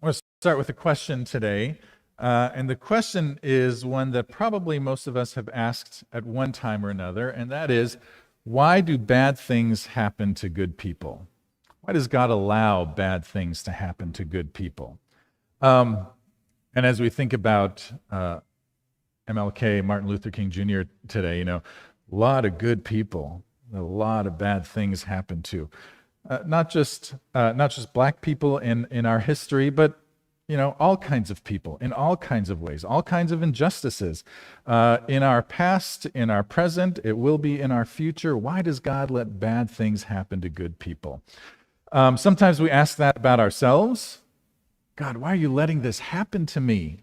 I want to start with a question today. And the question is one that probably most of us have asked at one time or another, and that is, why do bad things happen to good people? Why does God allow bad things to happen to good people? And as we think about MLK, Martin Luther King Jr. today, a lot of good people, a lot of bad things happen to. Not just black people in our history, but all kinds of people in all kinds of ways, all kinds of injustices in our past, in our present. It will be in our future. Why does God let bad things happen to good people? Sometimes we ask that about ourselves. God, why are you letting this happen to me?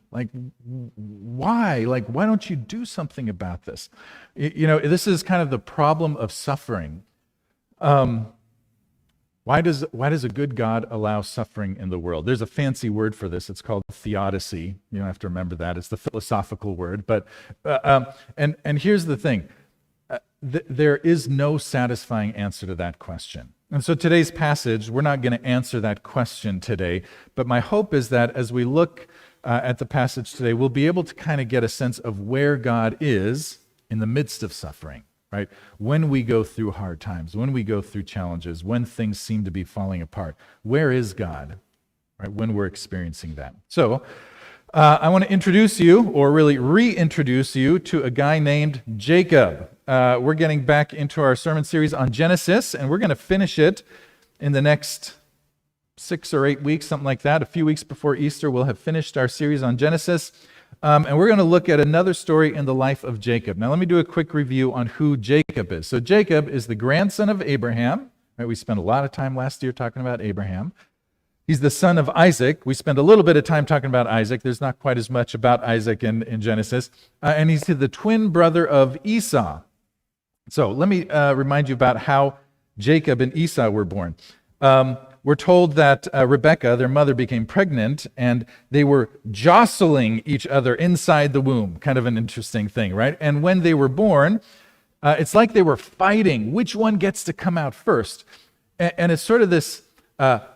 Why? Why don't you do something about this? This is kind of the problem of suffering. Why does a good God allow suffering in the world? There's a fancy word for this. It's called theodicy. You don't have to remember that. It's the philosophical word. But and here's the thing. There is no satisfying answer to that question. And so today's passage, we're not going to answer that question today. But my hope is that as we look at the passage today, we'll be able to kind of get a sense of where God is in the midst of suffering. Right? When we go through hard times, when we go through challenges, when things seem to be falling apart, where is God? Right? When we're experiencing that. So I want to introduce you, or really reintroduce you, to a guy named Jacob. We're getting back into our sermon series on Genesis, and we're going to finish it in the next 6 or 8 weeks, something like that. A few weeks before Easter, we'll have finished our series on Genesis. And we're going to look at another story in the life of Jacob. Now, let me do a quick review on who Jacob is. So Jacob is the grandson of Abraham. Right? We spent a lot of time last year talking about Abraham. He's the son of Isaac. We spent a little bit of time talking about Isaac. There's not quite as much about Isaac in Genesis. And he's the twin brother of Esau. So let me remind you about how Jacob and Esau were born. We're told that Rebekah, their mother, became pregnant, and they were jostling each other inside the womb. Kind of an interesting thing, right? And when they were born, it's like they were fighting which one gets to come out first. And it's sort of this,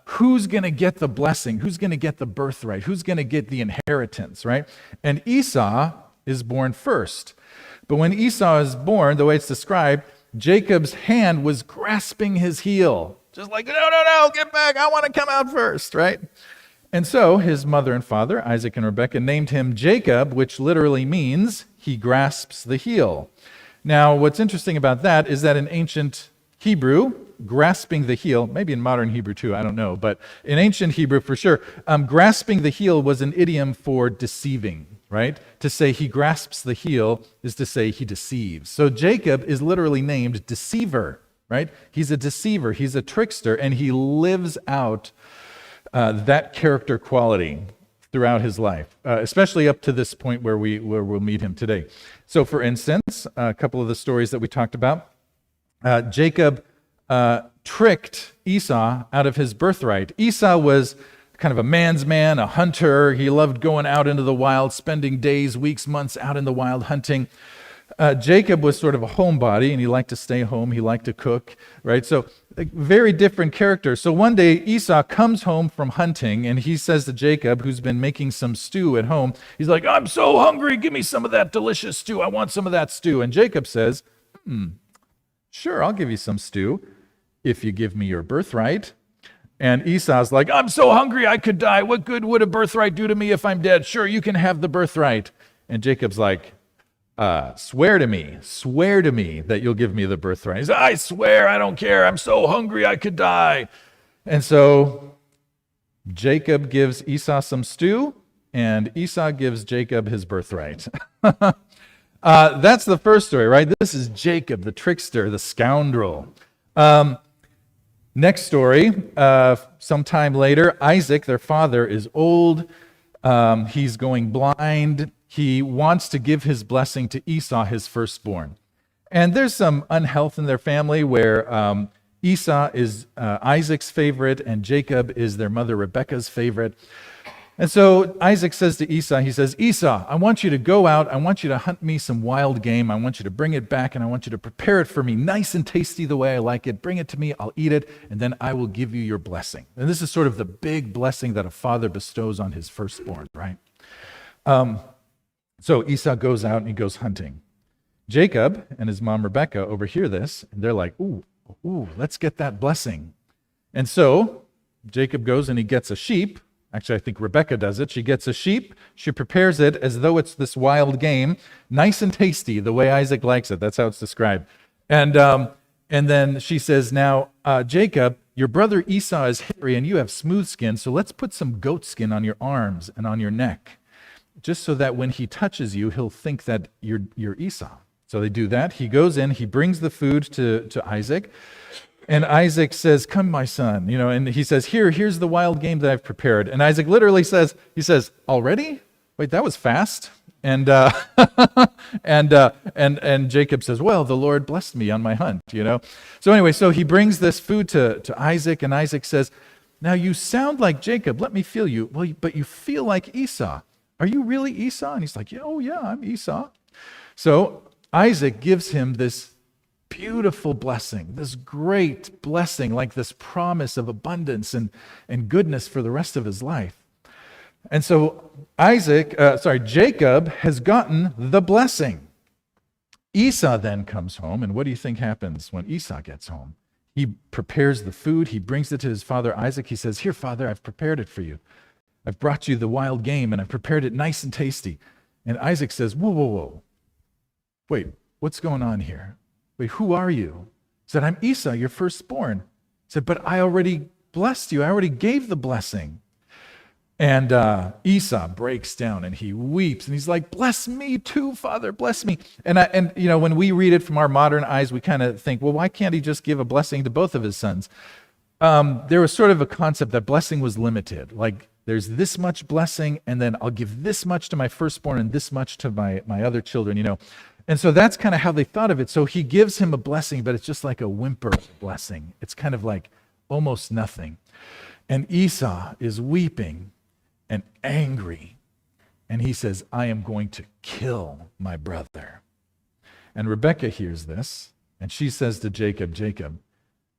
who's going to get the blessing? Who's going to get the birthright? Who's going to get the inheritance, right? And Esau is born first. But when Esau is born, the way it's described, Jacob's hand was grasping his heel. Just like, no, get back. I want to come out first, right? And so his mother and father, Isaac and Rebekah, named him Jacob, which literally means he grasps the heel. Now, what's interesting about that is that in ancient Hebrew, grasping the heel, maybe in modern Hebrew too, I don't know, but in ancient Hebrew for sure, grasping the heel was an idiom for deceiving, right? To say he grasps the heel is to say he deceives. So Jacob is literally named deceiver. Right? He's a deceiver, he's a trickster, and he lives out that character quality throughout his life, especially up to this point where we'll meet him today. So, for instance, a couple of the stories that we talked about, Jacob tricked Esau out of his birthright. Esau was kind of a man's man, a hunter. He loved going out into the wild, spending days, weeks, months out in the wild hunting. Jacob was sort of a homebody, and he liked to stay home. He liked to cook, right? So very different characters. So one day Esau comes home from hunting, and he says to Jacob, who's been making some stew at home, he's like, I'm so hungry. Give me some of that delicious stew. I want some of that stew. And Jacob says, sure, I'll give you some stew if you give me your birthright. And Esau's like, I'm so hungry I could die. What good would a birthright do to me if I'm dead? Sure, you can have the birthright. And Jacob's like, swear to me that you'll give me the birthright. He said, I swear, I don't care. I'm so hungry I could die. And so Jacob gives Esau some stew, and Esau gives Jacob his birthright. That's the first story, right? This is Jacob, the trickster, the scoundrel. Next story, sometime later, Isaac, their father, is old. He's going blind. He wants to give his blessing to Esau, his firstborn. And there's some unhealth in their family where Esau is Isaac's favorite and Jacob is their mother Rebekah's favorite. And so Isaac says to Esau, he says, Esau, I want you to go out. I want you to hunt me some wild game. I want you to bring it back, and I want you to prepare it for me nice and tasty the way I like it. Bring it to me. I'll eat it, and then I will give you your blessing. And this is sort of the big blessing that a father bestows on his firstborn, right? So Esau goes out and he goes hunting. Jacob and his mom Rebekah overhear this, and they're like, ooh, let's get that blessing. And so Jacob goes and he gets a sheep. Actually, I think Rebekah does it. She gets a sheep. She prepares it as though it's this wild game, nice and tasty, the way Isaac likes it. That's how it's described. And then she says, now, Jacob, your brother Esau is hairy and you have smooth skin, so let's put some goat skin on your arms and on your neck, just so that when he touches you, he'll think that you're Esau. So they do that. He goes in, he brings the food to Isaac. And Isaac says, come, my son, and he says, here's the wild game that I've prepared. And Isaac literally says, already? Wait, that was fast. And and Jacob says, well, the Lord blessed me on my hunt, So anyway, so he brings this food to Isaac, and Isaac says, now you sound like Jacob. Let me feel you. Well, but you feel like Esau. Are you really Esau? And he's like, yeah, I'm Esau. So Isaac gives him this beautiful blessing, this great blessing, like this promise of abundance and goodness for the rest of his life. And so Jacob has gotten the blessing. Esau then comes home, and what do you think happens when Esau gets home? He prepares the food, he brings it to his father Isaac. He says, here, father, I've prepared it for you. I've brought you the wild game, and I've prepared it nice and tasty. And Isaac says, whoa. Wait, what's going on here? Wait, who are you? He said, I'm Esau, your firstborn. He said, but I already blessed you. I already gave the blessing. And Esau breaks down and he weeps and he's like, bless me too, Father, bless me. And when we read it from our modern eyes, we kind of think, well, why can't he just give a blessing to both of his sons? There was sort of a concept that blessing was limited. Like, there's this much blessing, and then I'll give this much to my firstborn and this much to my other children, And so that's kind of how they thought of it. So he gives him a blessing, but it's just like a whimper blessing. It's kind of like almost nothing. And Esau is weeping and angry. And he says, I am going to kill my brother. And Rebekah hears this, and she says to Jacob,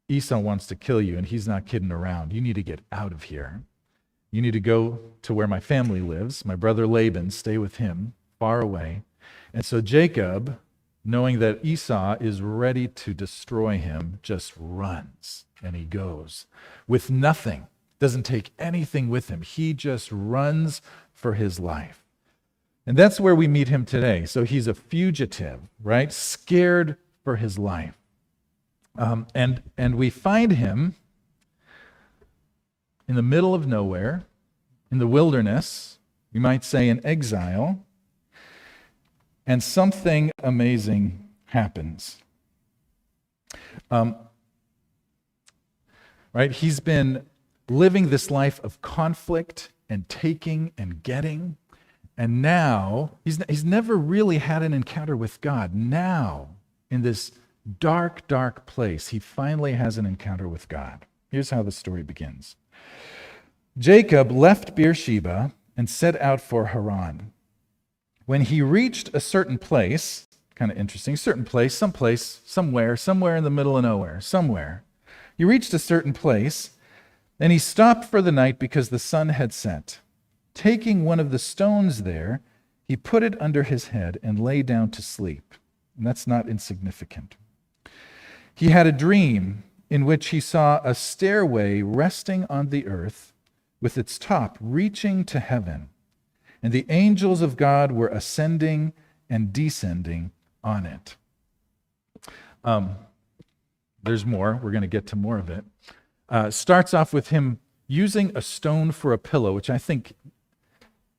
Esau wants to kill you, and he's not kidding around. You need to get out of here. You need to go to where my family lives, my brother Laban, stay with him, far away. And so Jacob, knowing that Esau is ready to destroy him, just runs, and he goes with nothing, doesn't take anything with him. He just runs for his life. And that's where we meet him today. So he's a fugitive, right? Scared for his life. And we find him in the middle of nowhere, in the wilderness, you might say in exile, and something amazing happens. Right? He's been living this life of conflict and taking and getting, and now he's never really had an encounter with God. Now, in this dark, dark place, he finally has an encounter with God. Here's how the story begins. Jacob left Beersheba and set out for Haran. When he reached a certain place, kind of interesting, somewhere in the middle of nowhere, somewhere. He reached a certain place, and he stopped for the night because the sun had set. Taking one of the stones there, he put it under his head and lay down to sleep. And that's not insignificant. He had a dream in which he saw a stairway resting on the earth with its top reaching to heaven, and the angels of God were ascending and descending on it. There's more. We're going to get to more of it. Starts off with him using a stone for a pillow, which I think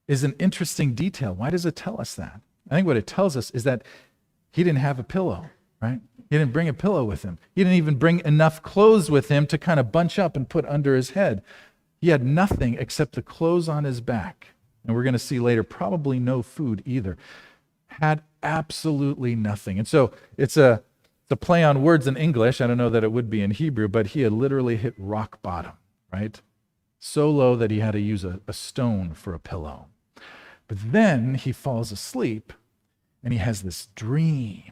is an interesting detail. Why does it tell us that? I think what it tells us is that he didn't have a pillow, right? He didn't bring a pillow with him. He didn't even bring enough clothes with him to kind of bunch up and put under his head. He had nothing except the clothes on his back. And we're going to see later, probably no food either. Had absolutely nothing. And so it's a play on words in English. I don't know that it would be in Hebrew, but he had literally hit rock bottom, right? so low that he had to use a stone for a pillow. But then he falls asleep and he has this dream,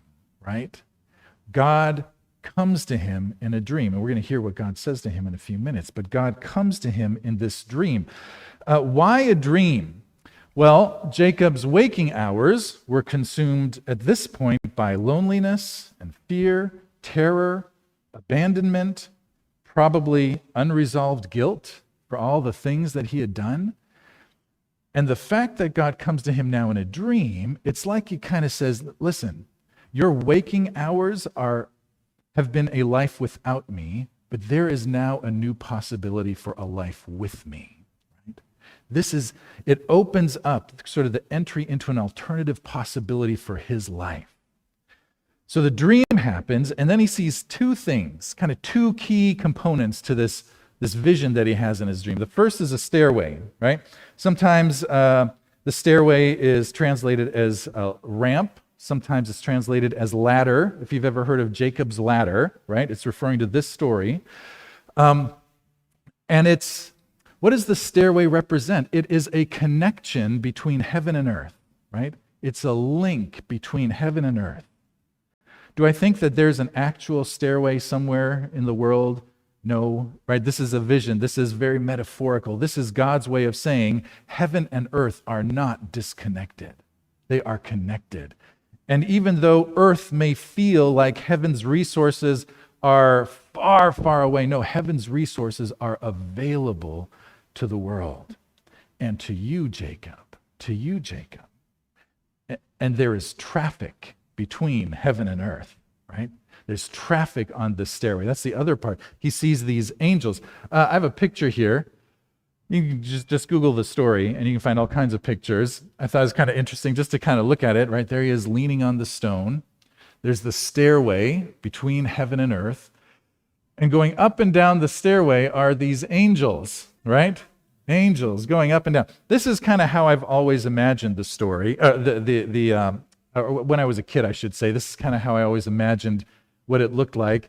right? God comes to him in a dream, and we're going to hear what God says to him in a few minutes, but God comes to him in this dream. Why a dream? Well, Jacob's waking hours were consumed at this point by loneliness and fear, terror, abandonment, probably unresolved guilt for all the things that he had done. And the fact that God comes to him now in a dream, it's like he kind of says, listen, your waking hours have been a life without me, but there is now a new possibility for a life with me. It opens up sort of the entry into an alternative possibility for his life. So the dream happens, and then he sees two things, kind of two key components to this vision that he has in his dream. The first is a stairway, right? Sometimes the stairway is translated as a ramp. Sometimes it's translated as ladder. If you've ever heard of Jacob's ladder, right? It's referring to this story. And what does the stairway represent? It is a connection between heaven and earth, right? It's a link between heaven and earth. Do I think that there's an actual stairway somewhere in the world? No, right? This is a vision. This is very metaphorical. This is God's way of saying heaven and earth are not disconnected. They are connected. And even though earth may feel like heaven's resources are far, far away, no, heaven's resources are available to the world and to you, Jacob, to you, Jacob. And there is traffic between heaven and earth, right? There's traffic on the stairway. That's the other part. He sees these angels. I have a picture here. You can just Google the story, and you can find all kinds of pictures. I thought it was kind of interesting just to kind of look at it, right? There he is leaning on the stone. There's the stairway between heaven and earth. And going up and down the stairway are these angels, right? Angels going up and down. This is kind of how I've always imagined the story. When I was a kid, I should say. This is kind of how I always imagined what it looked like.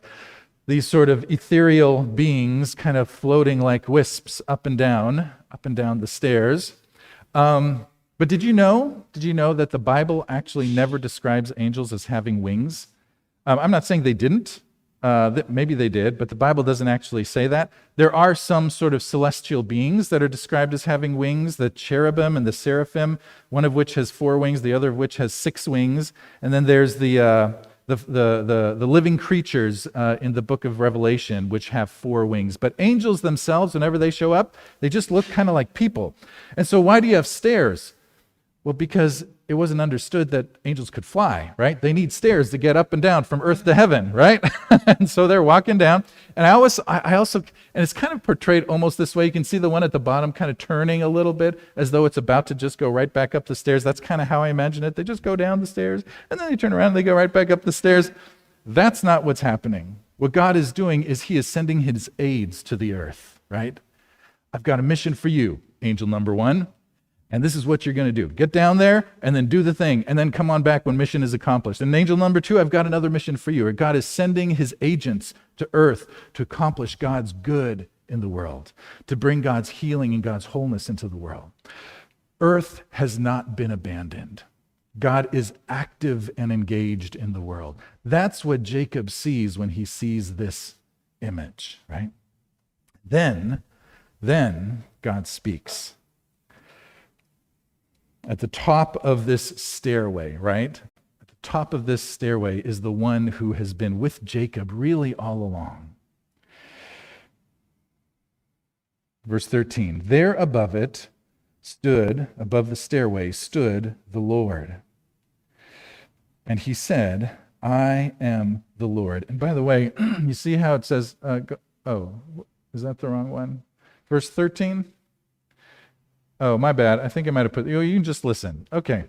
These sort of ethereal beings kind of floating like wisps up and down the stairs. But did you know that the Bible actually never describes angels as having wings? I'm not saying they didn't. Maybe they did, but the Bible doesn't actually say that. There are some sort of celestial beings that are described as having wings, the cherubim and the seraphim, one of which has 4 wings, the other of which has 6 wings. And then there's the living creatures in the book of Revelation, which have 4 wings. But angels themselves, whenever they show up, they just look kind of like people. And so why do you have stairs? Well, because it wasn't understood that angels could fly, right? They need stairs to get up and down from earth to heaven, right? And so they're walking down. And I also, and it's kind of portrayed almost this way. You can see the one at the bottom kind of turning a little bit as though it's about to just go right back up the stairs. That's kind of how I imagine it. They just go down the stairs and then they turn around and they go right back up the stairs. That's not what's happening. What God is doing is he is sending his aides to the earth, right? I've got a mission for you, angel number 1. And this is what you're going to do. Get down there and then do the thing and then come on back when mission is accomplished. And angel number 2, I've got another mission for you. God is sending his agents to earth to accomplish God's good in the world, to bring God's healing and God's wholeness into the world. Earth has not been abandoned. God is active and engaged in the world. That's what Jacob sees when he sees this image, right? Then God speaks. At the top of this stairway, right? At the top of this stairway is the one who has been with Jacob really all along. Verse 13, there above it above the stairway stood the Lord. And he said, I am the Lord. And by the way, you see how it says, is that the wrong one? Verse 13? Oh, my bad. I think I might have put, you can just listen. Okay.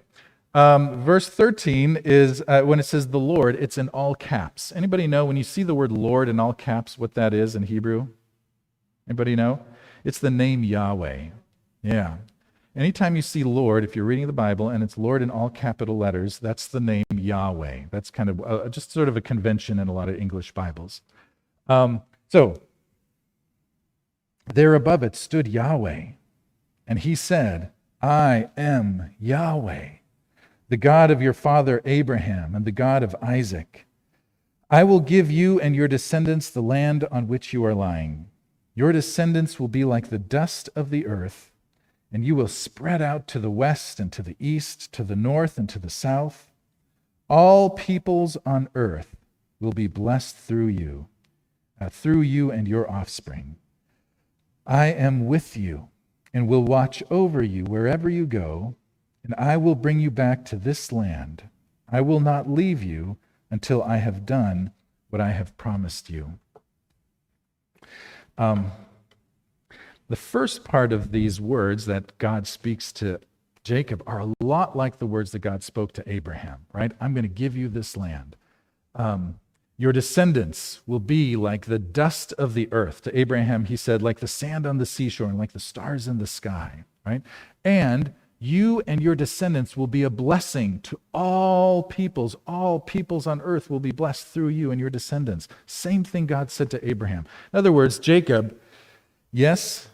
Verse 13 is, when it says the Lord, it's in all caps. Anybody know when you see the word Lord in all caps what that is in Hebrew? Anybody know? It's the name Yahweh. Yeah. Anytime you see Lord, if you're reading the Bible and it's Lord in all capital letters, that's the name Yahweh. That's kind of just sort of a convention in a lot of English Bibles. So There above it stood Yahweh, and he said, I am Yahweh, the God of your father Abraham and the God of Isaac. I will give you and your descendants the land on which you are lying. Your descendants will be like the dust of the earth, and you will spread out to the west and to the east, to the north and to the south. All peoples on earth will be blessed through you and your offspring. I am with you and will watch over you wherever you go, and I will bring you back to this land. I will not leave you until I have done what I have promised you. The first part of these words that God speaks to Jacob are a lot like the words that God spoke to Abraham, right? I'm going to give you this land. Your descendants will be like the dust of the earth. To Abraham, he said, like the sand on the seashore and like the stars in the sky, right? And you and your descendants will be a blessing to all peoples. All peoples on earth will be blessed through you and your descendants. Same thing God said to Abraham. In other words, Jacob, yes,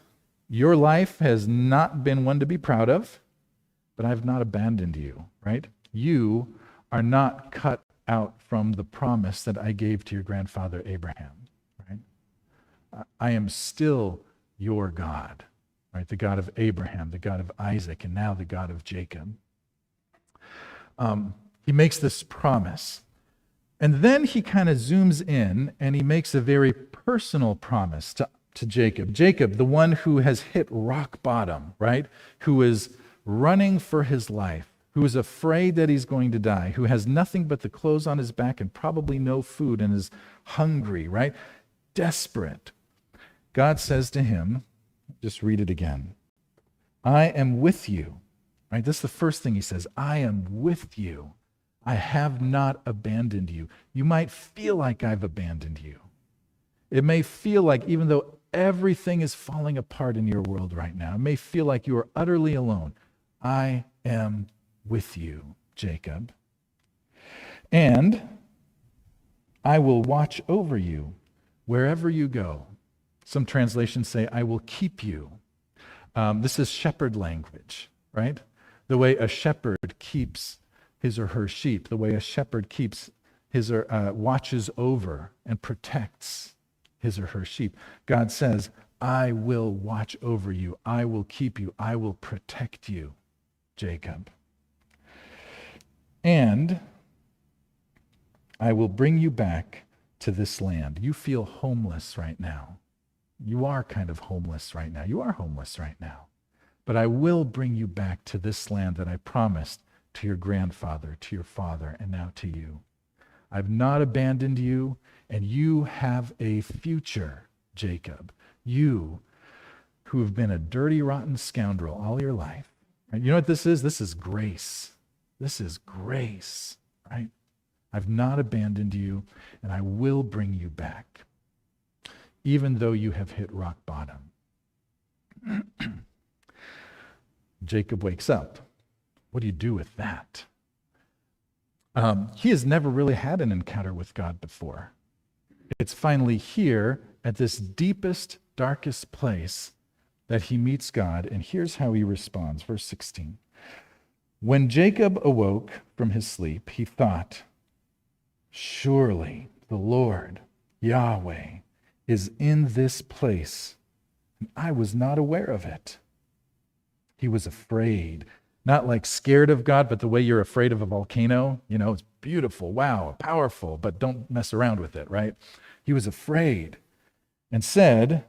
your life has not been one to be proud of, but I've not abandoned you, right? You are not cut out from the promise that I gave to your grandfather Abraham, right? I am still your God, right? The God of Abraham, the God of Isaac, and now the God of Jacob. He makes this promise. And then he kind of zooms in and he makes a very personal promise to Jacob. Jacob, the one who has hit rock bottom, right? Who is running for his life, who is afraid that he's going to die, who has nothing but the clothes on his back and probably no food and is hungry, right? Desperate. God says to him, just read it again, I am with you, right? This is the first thing he says, I am with you. I have not abandoned you. You might feel like I've abandoned you. It may feel like, even though everything is falling apart in your world right now, it may feel like you are utterly alone. I am with you, Jacob. And I will watch over you wherever you go. Some translations say, I will keep you. This is shepherd language, right? The way a shepherd keeps his or her sheep, the way a shepherd keeps his or watches over and protects his or her sheep. God says, I will watch over you. I will keep you. I will protect you, Jacob. And I will bring you back to this land. You feel homeless right now. You are kind of homeless right now. You are homeless right now. But I will bring you back to this land that I promised to your grandfather, to your father, and now to you. I've not abandoned you, and you have a future, Jacob. You who have been a dirty, rotten scoundrel all your life. Right? You know what this is? This is grace. This is grace, right? I've not abandoned you, and I will bring you back, even though you have hit rock bottom. Jacob wakes up. What do you do with that? He has never really had an encounter with God before. It's finally here at this deepest, darkest place that he meets God, and here's how he responds. Verse 16. When Jacob awoke from his sleep, he thought, surely the Lord, Yahweh, is in this place, and I was not aware of it. He was afraid, not like scared of God, but the way you're afraid of a volcano. You know, it's beautiful, wow, powerful, but don't mess around with it, right? He was afraid and said,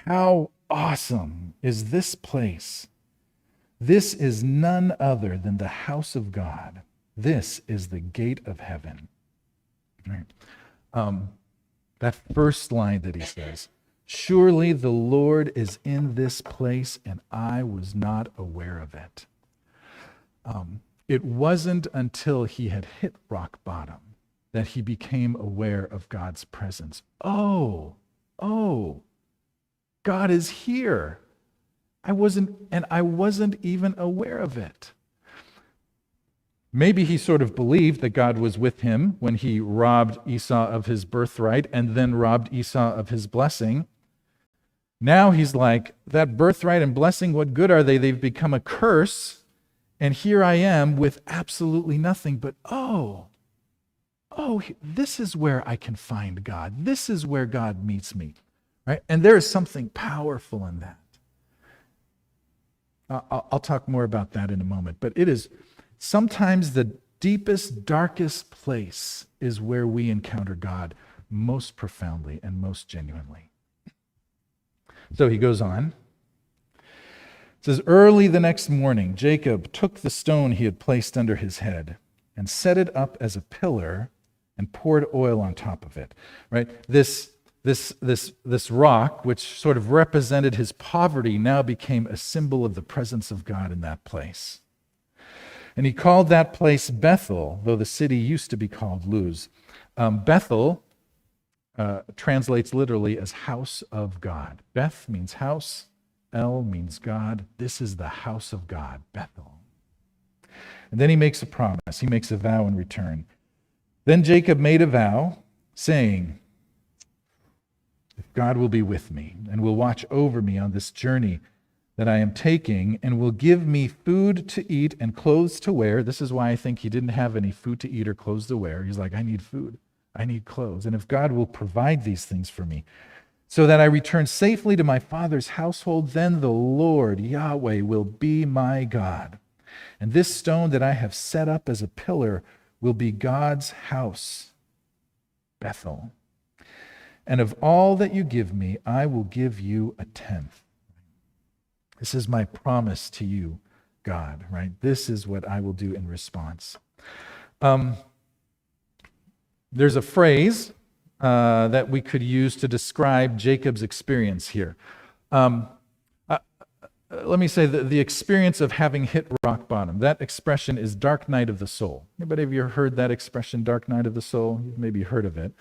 how awesome is this place? This is none other than the house of God. This is the gate of heaven. Right. That first line that he says, surely the Lord is in this place, and I was not aware of it. It wasn't until he had hit rock bottom that he became aware of God's presence. Oh, God is here. I wasn't even aware of it. Maybe he sort of believed that God was with him when he robbed Esau of his birthright and then robbed Esau of his blessing. Now he's like, that birthright and blessing, what good are they? They've become a curse. And here I am with absolutely nothing. But this is where I can find God. This is where God meets me. Right? And there is something powerful in that. I'll talk more about that in a moment. But it is sometimes the deepest, darkest place is where we encounter God most profoundly and most genuinely. So he goes on. It says, early the next morning, Jacob took the stone he had placed under his head and set it up as a pillar and poured oil on top of it. Right? This rock, which sort of represented his poverty, now became a symbol of the presence of God in that place. And he called that place Bethel, though the city used to be called Luz. Bethel translates literally as house of God. Beth means house. El means God. This is the house of God, Bethel. And then he makes a promise. He makes a vow in return. Then Jacob made a vow, saying, if God will be with me and will watch over me on this journey that I am taking and will give me food to eat and clothes to wear. This is why I think he didn't have any food to eat or clothes to wear. He's like, I need food. I need clothes. And if God will provide these things for me so that I return safely to my father's household, then the Lord, Yahweh, will be my God. And this stone that I have set up as a pillar will be God's house, Bethel. And of all that you give me, I will give you a tenth. This is my promise to you, God, right? This is what I will do in response. There's a phrase that we could use to describe Jacob's experience here. Let me say the experience of having hit rock bottom. That expression is dark night of the soul. Anybody of you heard that expression, dark night of the soul? You've maybe heard of it.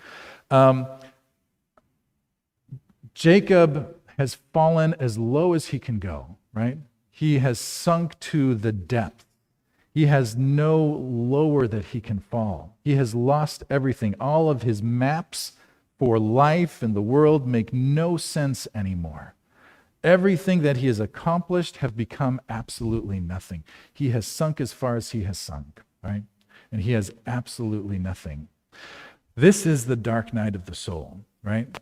Jacob has fallen as low as he can go, right? He has sunk to the depth. He has no lower that he can fall. He has lost everything. All of his maps for life and the world make no sense anymore. Everything that he has accomplished have become absolutely nothing. He has sunk as far as he has sunk, right? And he has absolutely nothing. This is the dark night of the soul, right?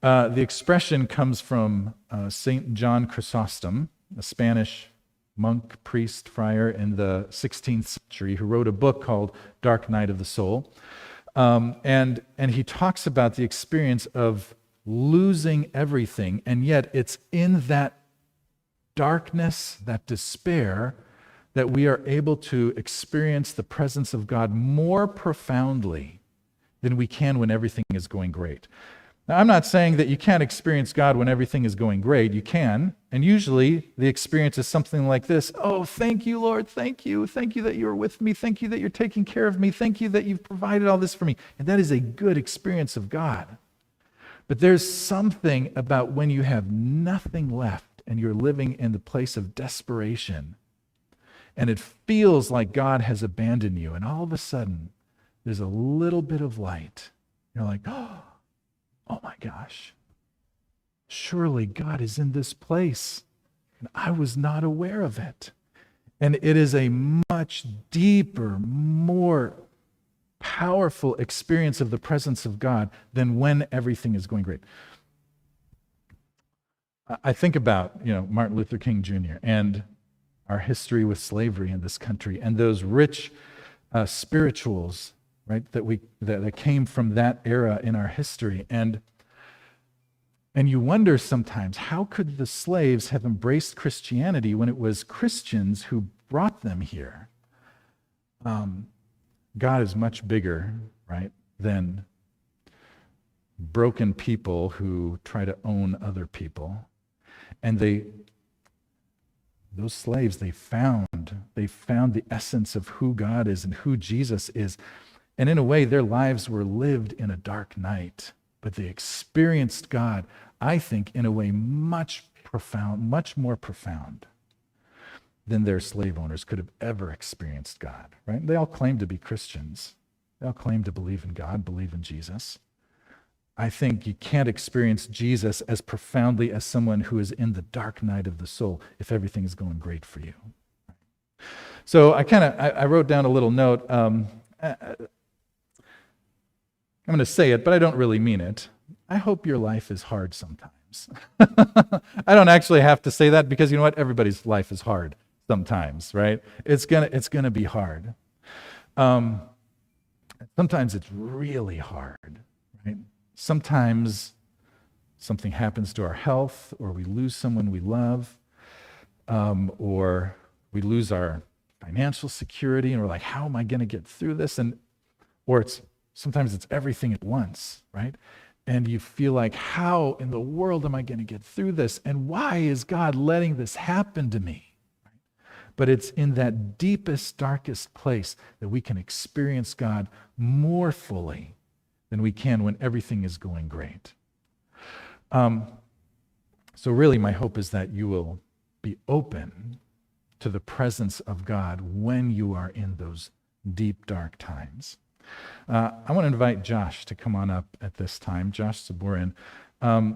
The expression comes from St. John Chrysostom, a Spanish monk, priest, friar in the 16th century who wrote a book called Dark Night of the Soul. And he talks about the experience of losing everything, and yet it's in that darkness, that despair, that we are able to experience the presence of God more profoundly than we can when everything is going great. Now, I'm not saying that you can't experience God when everything is going great. You can. And usually the experience is something like this. Oh, thank you, Lord. Thank you. Thank you that you are with me. Thank you that you're taking care of me. Thank you that you've provided all this for me. And that is a good experience of God. But there's something about when you have nothing left and you're living in the place of desperation and it feels like God has abandoned you, and all of a sudden there's a little bit of light. You're like, oh my gosh, surely God is in this place, and I was not aware of it. And it is a much deeper, more powerful experience of the presence of God than when everything is going great. I think about, Martin Luther King Jr. and our history with slavery in this country and those rich spirituals, right, that came from that era in our history. And you wonder sometimes, how could the slaves have embraced Christianity when it was Christians who brought them here? God is much bigger, right, than broken people who try to own other people. And those slaves, they found the essence of who God is and who Jesus is. And in a way, their lives were lived in a dark night, but they experienced God, I think, in a way much more profound than their slave owners could have ever experienced God, right? They all claim to be Christians. They all claim to believe in God, believe in Jesus. I think you can't experience Jesus as profoundly as someone who is in the dark night of the soul if everything is going great for you. So I wrote down a little note. I'm going to say it, but I don't really mean it. I hope your life is hard sometimes. I don't actually have to say that because you know what? Everybody's life is hard sometimes, right? It's gonna be hard. Sometimes it's really hard, right? Sometimes something happens to our health, or we lose someone we love, or we lose our financial security, and we're like, how am I going to get through this? Or sometimes it's everything at once, right? And you feel like, how in the world am I going to get through this? And why is God letting this happen to me? But it's in that deepest, darkest place that we can experience God more fully than we can when everything is going great. So really, my hope is that you will be open to the presence of God when you are in those deep, dark times. I want to invite Josh to come on up at this time, Josh Saburin. And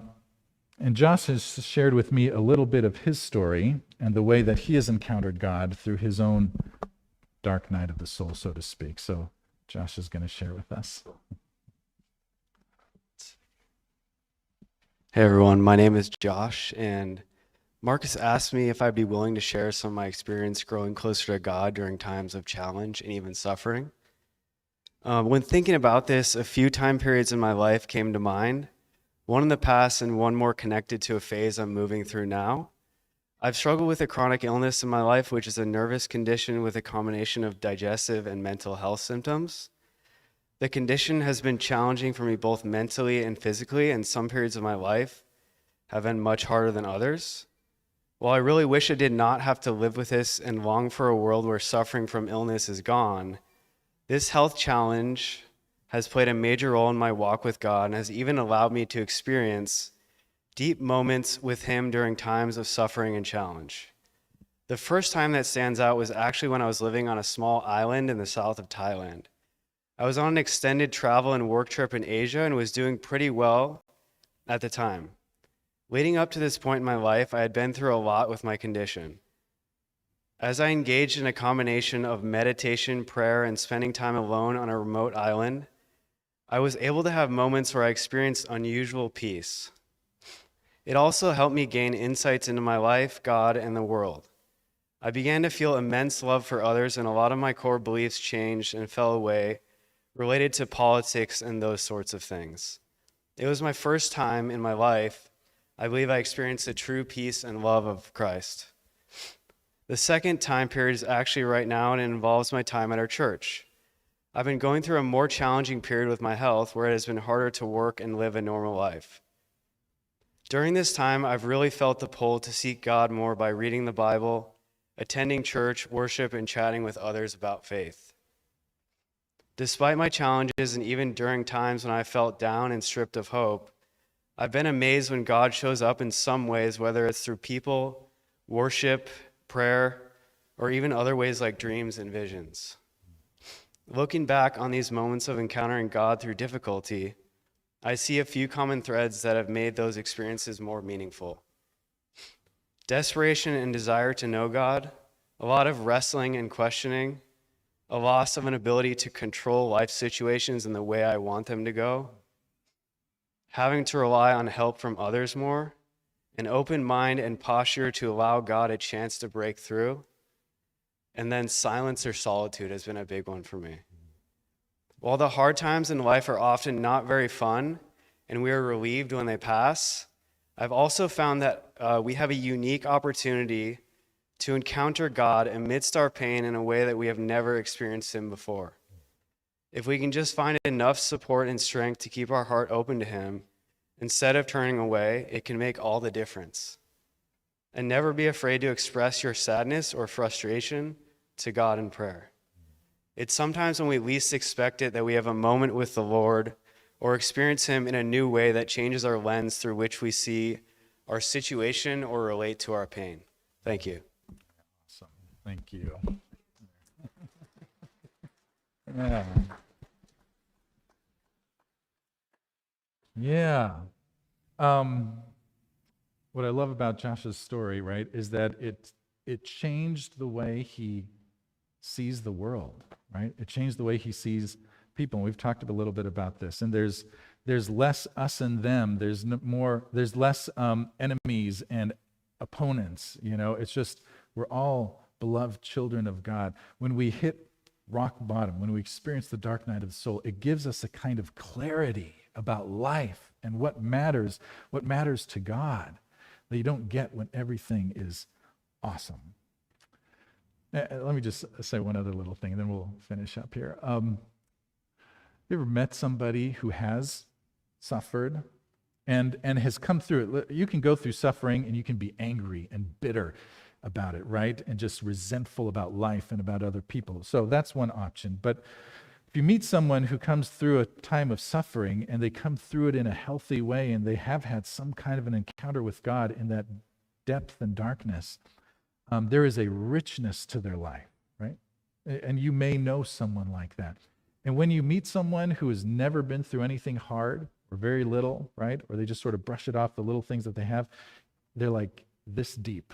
Josh has shared with me a little bit of his story and the way that he has encountered God through his own dark night of the soul, so to speak. So Josh is going to share with us. Hey everyone, my name is Josh, and Markus asked me if I'd be willing to share some of my experience growing closer to God during times of challenge and even suffering. When thinking about this, a few time periods in my life came to mind, one in the past and one more connected to a phase I'm moving through now. I've struggled with a chronic illness in my life, which is a nervous condition with a combination of digestive and mental health symptoms. The condition has been challenging for me both mentally and physically, and some periods of my life have been much harder than others. While I really wish I did not have to live with this and long for a world where suffering from illness is gone, this health challenge has played a major role in my walk with God and has even allowed me to experience deep moments with Him during times of suffering and challenge. The first time that stands out was actually when I was living on a small island in the south of Thailand. I was on an extended travel and work trip in Asia and was doing pretty well at the time. Leading up to this point in my life, I had been through a lot with my condition. As I engaged in a combination of meditation, prayer, and spending time alone on a remote island, I was able to have moments where I experienced unusual peace. It also helped me gain insights into my life, God, and the world. I began to feel immense love for others, and a lot of my core beliefs changed and fell away related to politics and those sorts of things. It was my first time in my life, I believe, I experienced the true peace and love of Christ. The second time period is actually right now, and it involves my time at our church. I've been going through a more challenging period with my health where it has been harder to work and live a normal life. During this time, I've really felt the pull to seek God more by reading the Bible, attending church, worship, and chatting with others about faith. Despite my challenges and even during times when I felt down and stripped of hope, I've been amazed when God shows up in some ways, whether it's through people, worship, prayer, or even other ways like dreams and visions. Looking back on these moments of encountering God through difficulty, I see a few common threads that have made those experiences more meaningful. Desperation and desire to know God, a lot of wrestling and questioning, a loss of an ability to control life situations in the way I want them to go, having to rely on help from others more, an open mind and posture to allow God a chance to break through, and then silence or solitude has been a big one for me. While the hard times in life are often not very fun, and we are relieved when they pass, I've also found that we have a unique opportunity to encounter God amidst our pain in a way that we have never experienced Him before. If we can just find enough support and strength to keep our heart open to Him, instead of turning away, it can make all the difference. And never be afraid to express your sadness or frustration to God in prayer. It's sometimes when we least expect it that we have a moment with the Lord or experience Him in a new way that changes our lens through which we see our situation or relate to our pain. Thank you. Awesome. Thank you. Yeah. Yeah. Um, what I love about Josh's story, right, is that it changed the way he sees the world, right? It changed the way he sees people. And we've talked a little bit about this. And there's less us and them. There's less enemies and opponents. It's just we're all beloved children of God. When we hit rock bottom, when we experience the dark night of the soul, it gives us a kind of clarity about life and what matters to God that you don't get when everything is awesome. Let me just say one other little thing, and then we'll finish up here. You ever met somebody who has suffered and has come through it? You can go through suffering and you can be angry and bitter about it, right? And just resentful about life and about other people. So that's one option. But if you meet someone who comes through a time of suffering and they come through it in a healthy way and they have had some kind of an encounter with God in that depth and darkness, there is a richness to their life, right? And you may know someone like that. And when you meet someone who has never been through anything hard or very little, right? Or they just sort of brush it off, the little things that they have, they're like this deep.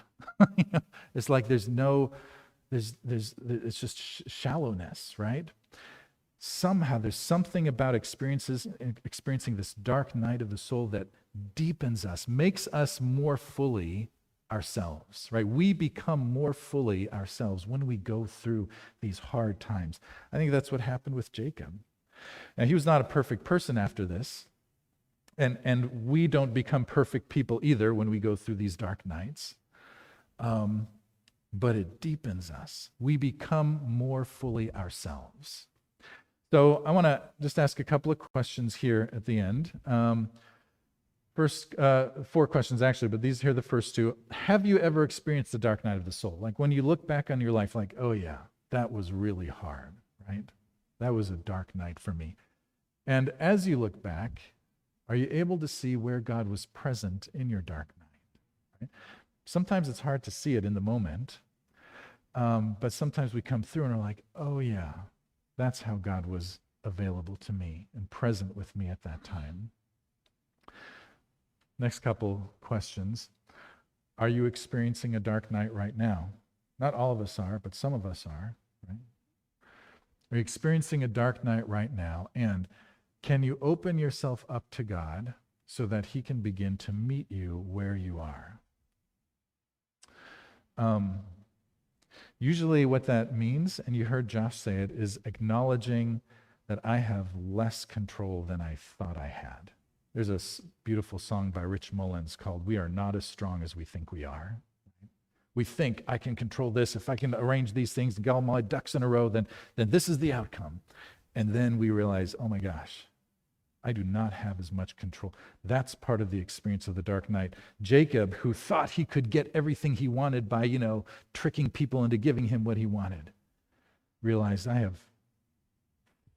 It's like it's just shallowness, right? Somehow there's something about experiencing this dark night of the soul that deepens us, makes us more fully ourselves, right? We become more fully ourselves when we go through these hard times. I think that's what happened with Jacob. Now, he was not a perfect person after this, and we don't become perfect people either when we go through these dark nights, but it deepens us. We become more fully ourselves. So I want to just ask a couple of questions here at the end. First, 4 questions actually, but these here are the first 2. Have you ever experienced the dark night of the soul? Like when you look back on your life, like, oh yeah, that was really hard, right? That was a dark night for me. And as you look back, are you able to see where God was present in your dark night? Right? Sometimes it's hard to see it in the moment, but sometimes we come through and are like, oh yeah, that's how God was available to me and present with me at that time. Next couple questions. Are you experiencing a dark night right now? Not all of us are, but some of us are, right? Are you experiencing a dark night right now? And can you open yourself up to God so that he can begin to meet you where you are? Usually what that means, and you heard Josh say it, is acknowledging that I have less control than I thought I had. There's a beautiful song by Rich Mullins called "We Are Not as Strong as We Think We Are." We think, I can control this. If I can arrange these things and get all my ducks in a row, then this is the outcome. And then we realize, oh my gosh, I do not have as much control. That's part of the experience of the dark night. Jacob, who thought he could get everything he wanted by, tricking people into giving him what he wanted, realized I have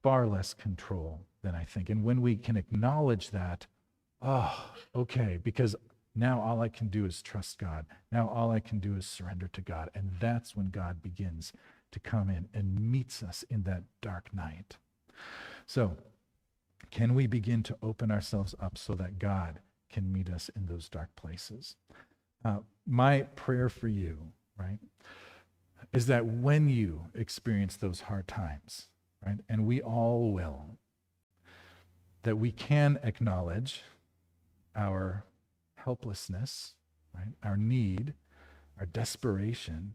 far less control than I think. And when we can acknowledge that, okay, because now all I can do is trust God. Now all I can do is surrender to God. And that's when God begins to come in and meets us in that dark night. So, can we begin to open ourselves up so that God can meet us in those dark places? My prayer for you, right, is that when you experience those hard times, right, and we all will, that we can acknowledge our helplessness, right, our need, our desperation,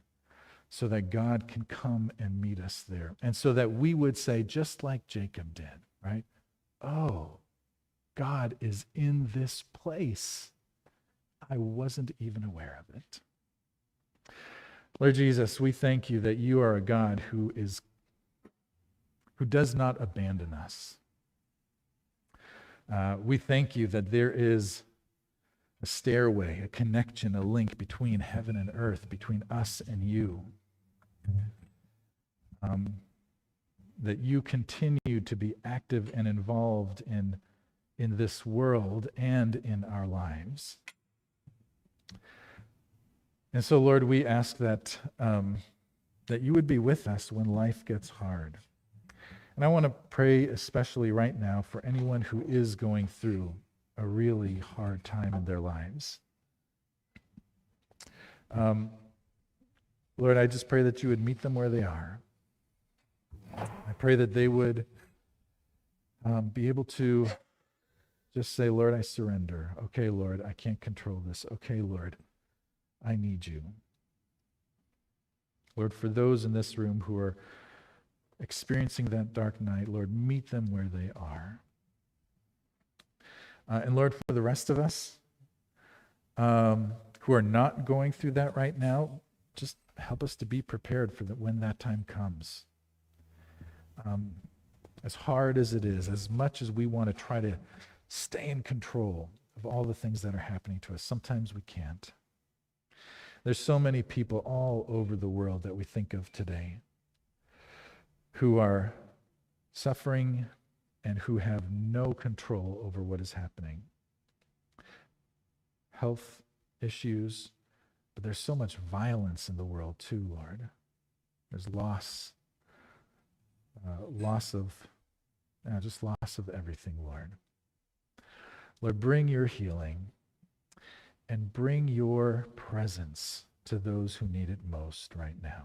so that God can come and meet us there. And so that we would say, just like Jacob did, right? Oh, God is in this place. I wasn't even aware of it. Lord Jesus, we thank you that you are a God who does not abandon us. We thank you that there is a stairway, a connection, a link between heaven and earth, between us and you. That you continue to be active and involved in this world and in our lives. And so, Lord, we ask that you would be with us when life gets hard. And I want to pray especially right now for anyone who is going through a really hard time in their lives. Lord, I just pray that you would meet them where they are. I pray that they would be able to just say, Lord, I surrender. Okay, Lord, I can't control this. Okay, Lord, I need you. Lord, for those in this room who are experiencing that dark night, Lord, meet them where they are. And Lord, for the rest of us who are not going through that right now, just help us to be prepared for when that time comes. As hard as it is, as much as we want to try to stay in control of all the things that are happening to us, sometimes we can't. There's so many people all over the world that we think of today who are suffering and who have no control over what is happening. Health issues, but there's so much violence in the world too, Lord. There's loss of everything, Lord. Lord, bring your healing and bring your presence to those who need it most right now.